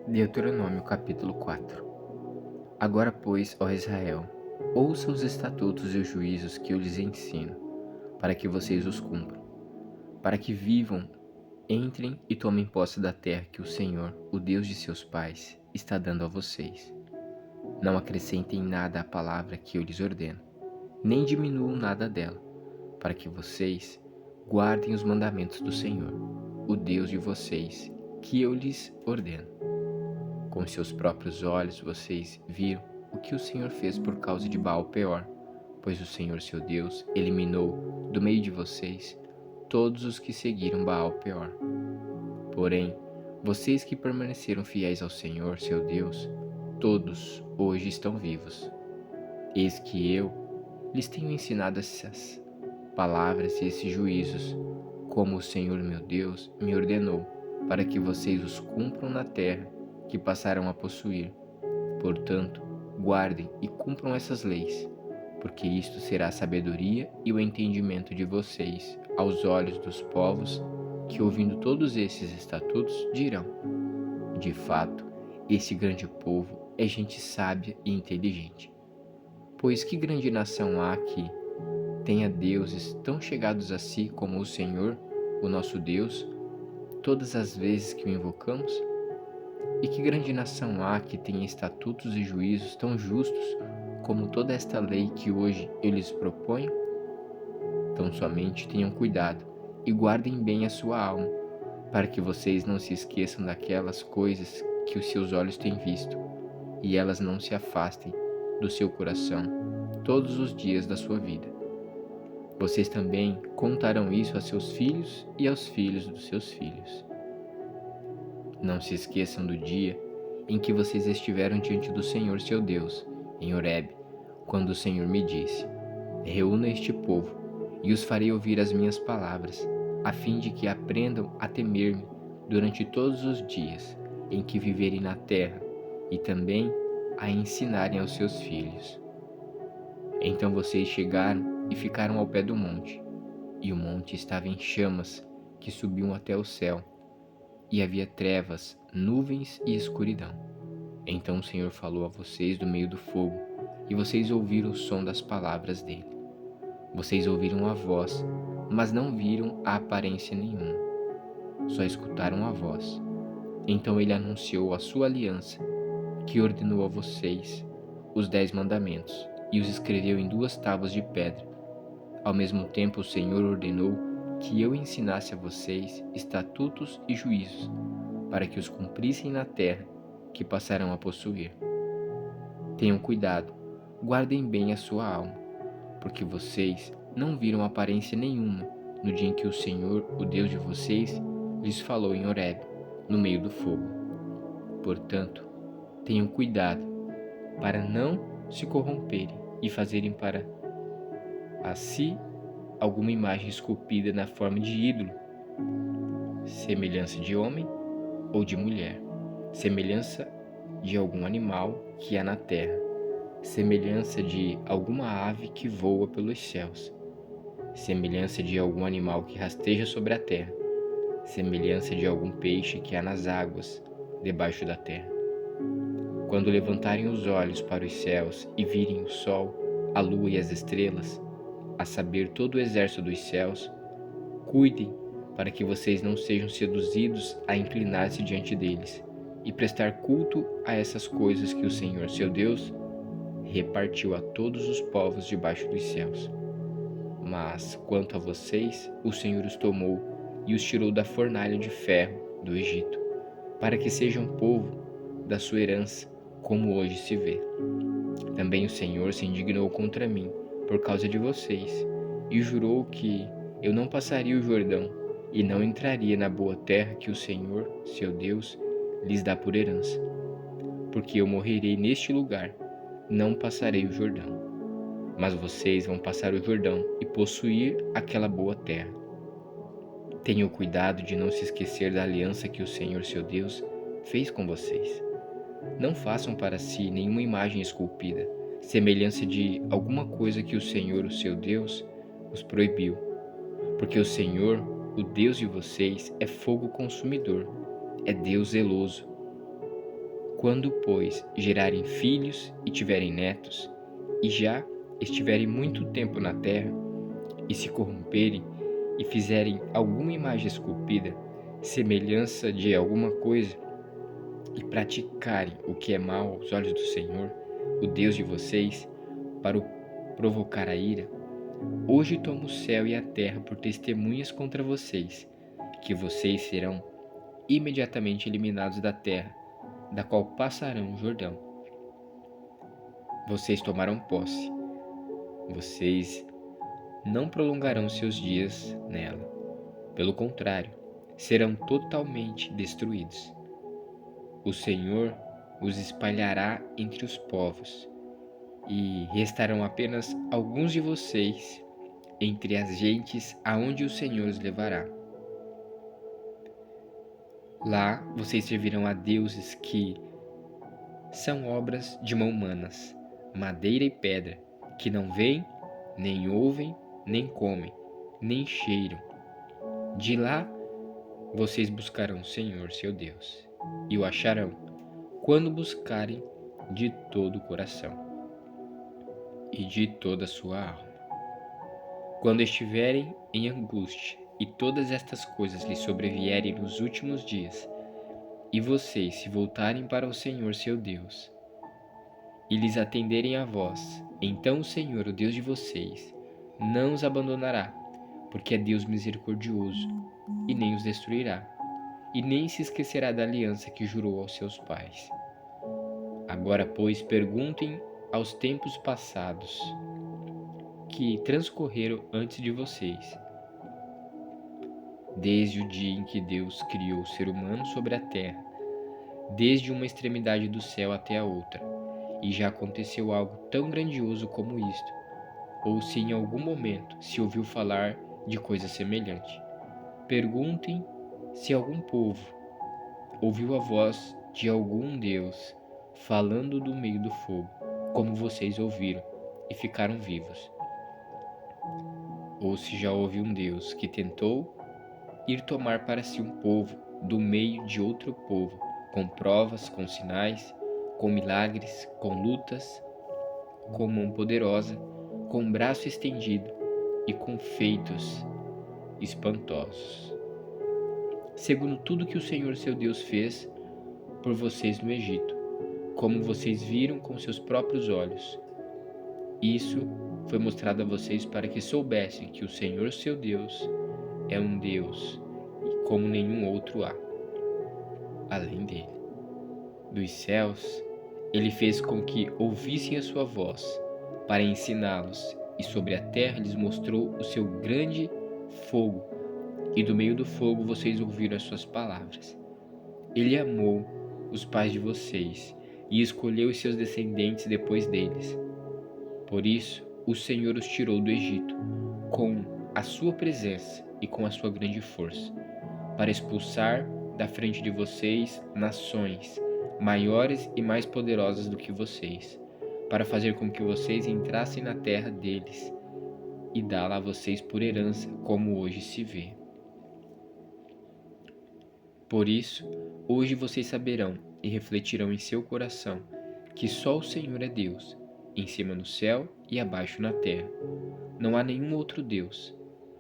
Deuteronômio capítulo 4. Agora, pois, ó Israel, ouça os estatutos e os juízos que eu lhes ensino, para que vocês os cumpram, para que vivam, entrem e tomem posse da terra que o Senhor, o Deus de seus pais, está dando a vocês. Não acrescentem nada à palavra que eu lhes ordeno, nem diminuam nada dela, para que vocês guardem os mandamentos do Senhor, o Deus de vocês, que eu lhes ordeno. Com seus próprios olhos vocês viram o que o Senhor fez por causa de Baal-Peor, pois o Senhor seu Deus eliminou do meio de vocês todos os que seguiram Baal-Peor. Porém, vocês que permaneceram fiéis ao Senhor seu Deus, todos hoje estão vivos. Eis que eu lhes tenho ensinado essas palavras e esses juízos, como o Senhor meu Deus me ordenou, para que vocês os cumpram na terra que passarão a possuir. Portanto, guardem e cumpram essas leis, porque isto será a sabedoria e o entendimento de vocês aos olhos dos povos que, ouvindo todos esses estatutos, dirão: de fato, esse grande povo é gente sábia e inteligente. Pois que grande nação há que tenha deuses tão chegados a si como o Senhor, o nosso Deus, todas as vezes que o invocamos? E que grande nação há que tenha estatutos e juízos tão justos como toda esta lei que hoje eu lhes proponho? Tão somente tenham cuidado e guardem bem a sua alma, para que vocês não se esqueçam daquelas coisas que os seus olhos têm visto, e elas não se afastem do seu coração todos os dias da sua vida. Vocês também contarão isso a seus filhos e aos filhos dos seus filhos. Não se esqueçam do dia em que vocês estiveram diante do Senhor seu Deus, em Horebe, quando o Senhor me disse: reúna este povo, e os farei ouvir as minhas palavras, a fim de que aprendam a temer-me durante todos os dias em que viverem na terra, e também a ensinarem aos seus filhos. Então vocês chegaram e ficaram ao pé do monte, e o monte estava em chamas que subiam até o céu, e havia trevas, nuvens e escuridão. Então o Senhor falou a vocês do meio do fogo, e vocês ouviram o som das palavras dele. Vocês ouviram a voz, mas não viram a aparência nenhuma. Só escutaram a voz. Então ele anunciou a sua aliança, que ordenou a vocês os 10 mandamentos, e os escreveu em 2 tábuas de pedra. Ao mesmo tempo o Senhor ordenou que eu ensinasse a vocês estatutos e juízos, para que os cumprissem na terra que passarão a possuir. Tenham cuidado, guardem bem a sua alma, porque vocês não viram aparência nenhuma no dia em que o Senhor, o Deus de vocês, lhes falou em Horebe, no meio do fogo. Portanto, tenham cuidado para não se corromperem e fazerem para a si alguma imagem esculpida na forma de ídolo, semelhança de homem ou de mulher, semelhança de algum animal que há na terra, semelhança de alguma ave que voa pelos céus, semelhança de algum animal que rasteja sobre a terra, semelhança de algum peixe que há nas águas debaixo da terra. Quando levantarem os olhos para os céus e virem o sol, a lua e as estrelas, a saber, todo o exército dos céus, cuidem para que vocês não sejam seduzidos a inclinar-se diante deles e prestar culto a essas coisas que o Senhor, seu Deus, repartiu a todos os povos debaixo dos céus. Mas, quanto a vocês, o Senhor os tomou e os tirou da fornalha de ferro do Egito, para que sejam povo da sua herança, como hoje se vê. Também o Senhor se indignou contra mim por causa de vocês, e jurou que eu não passaria o Jordão e não entraria na boa terra que o Senhor, seu Deus, lhes dá por herança. Porque eu morrerei neste lugar, não passarei o Jordão. Mas vocês vão passar o Jordão e possuir aquela boa terra. Tenham cuidado de não se esquecer da aliança que o Senhor, seu Deus, fez com vocês. Não façam para si nenhuma imagem esculpida, semelhança de alguma coisa que o Senhor, o seu Deus, os proibiu. Porque o Senhor, o Deus de vocês, é fogo consumidor, é Deus zeloso. Quando, pois, gerarem filhos e tiverem netos, e já estiverem muito tempo na terra, e se corromperem e fizerem alguma imagem esculpida, semelhança de alguma coisa, e praticarem o que é mal aos olhos do Senhor, o Deus de vocês, para o provocar a ira, hoje tomo o céu e a terra por testemunhas contra vocês, que vocês serão imediatamente eliminados da terra, da qual passarão o Jordão. Vocês tomarão posse. Vocês não prolongarão seus dias nela. Pelo contrário, serão totalmente destruídos. O Senhor os espalhará entre os povos, e restarão apenas alguns de vocês entre as gentes aonde o Senhor os levará. Lá vocês servirão a deuses que são obras de mãos humanas, madeira e pedra, que não veem, nem ouvem, nem comem, nem cheiram. De lá vocês buscarão o Senhor, seu Deus, e o acharão, quando buscarem de todo o coração e de toda a sua alma. Quando estiverem em angústia e todas estas coisas lhes sobrevierem nos últimos dias, e vocês se voltarem para o Senhor, seu Deus, e lhes atenderem a voz, então o Senhor, o Deus de vocês, não os abandonará, porque é Deus misericordioso, e nem os destruirá, e nem se esquecerá da aliança que jurou aos seus pais. Agora, pois, perguntem aos tempos passados que transcorreram antes de vocês, desde o dia em que Deus criou o ser humano sobre a terra, desde uma extremidade do céu até a outra, e já aconteceu algo tão grandioso como isto, ou se em algum momento se ouviu falar de coisa semelhante. Perguntem se algum povo ouviu a voz de algum Deus falando do meio do fogo, como vocês ouviram e ficaram vivos. Ou se já houve um Deus que tentou ir tomar para si um povo do meio de outro povo, com provas, com sinais, com milagres, com lutas, com mão poderosa, com braço estendido e com feitos espantosos, segundo tudo que o Senhor seu Deus fez por vocês no Egito, como vocês viram com seus próprios olhos. Isso foi mostrado a vocês para que soubessem que o Senhor seu Deus é um Deus como nenhum outro há, além dele. Dos céus, ele fez com que ouvissem a sua voz, para ensiná-los, e sobre a terra lhes mostrou o seu grande fogo, e do meio do fogo vocês ouviram as suas palavras. Ele amou os pais de vocês, e escolheu os seus descendentes depois deles. Por isso, o Senhor os tirou do Egito, com a sua presença e com a sua grande força, para expulsar da frente de vocês nações maiores e mais poderosas do que vocês, para fazer com que vocês entrassem na terra deles e dá-la a vocês por herança, como hoje se vê. Por isso, hoje vocês saberão e refletirão em seu coração que só o Senhor é Deus, em cima no céu e abaixo na terra. Não há nenhum outro Deus.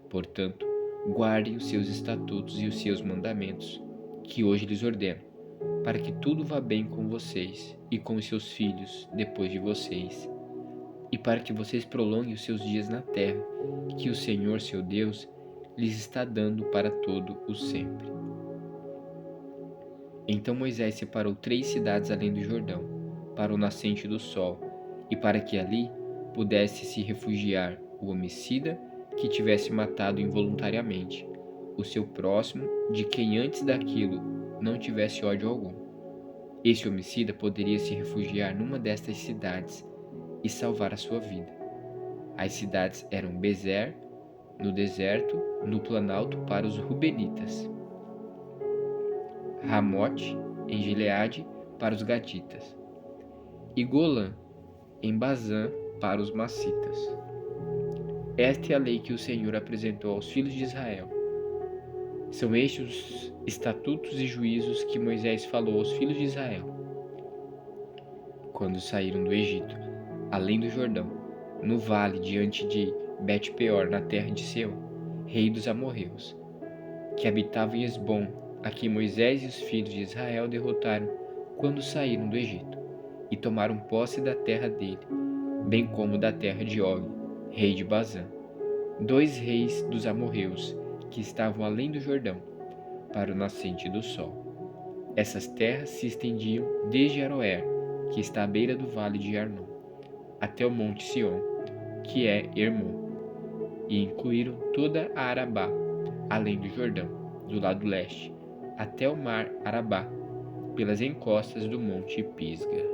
Portanto, guardem os seus estatutos e os seus mandamentos, que hoje lhes ordeno, para que tudo vá bem com vocês e com os seus filhos depois de vocês, e para que vocês prolonguem os seus dias na terra, que o Senhor, seu Deus, lhes está dando para todo o sempre. Então Moisés separou 3 cidades além do Jordão, para o nascente do sol, e para que ali pudesse se refugiar o homicida que tivesse matado involuntariamente o seu próximo, de quem antes daquilo não tivesse ódio algum. Esse homicida poderia se refugiar numa destas cidades e salvar a sua vida. As cidades eram Bezer, no deserto, no planalto para os Rubenitas, Ramote, em Gileade, para os Gaditas, e Golã, em Bazã, para os Massitas. Esta é a lei que o Senhor apresentou aos filhos de Israel. São estes os estatutos e juízos que Moisés falou aos filhos de Israel. quando saíram do Egito, além do Jordão, no vale diante de Bet-peor, na terra de Seom, rei dos amorreus, que habitava em Esbom, a quem Moisés e os filhos de Israel derrotaram quando saíram do Egito, e tomaram posse da terra dele, bem como da terra de Og, rei de Bazã, 2 reis dos amorreus, que estavam além do Jordão, para o nascente do sol. Essas terras se estendiam desde Aroer, que está à beira do vale de Arnon, até o monte Sion, que é Hermon, e incluíram toda a Arabá, além do Jordão, do lado leste, até o mar Arabá, pelas encostas do monte Pisga.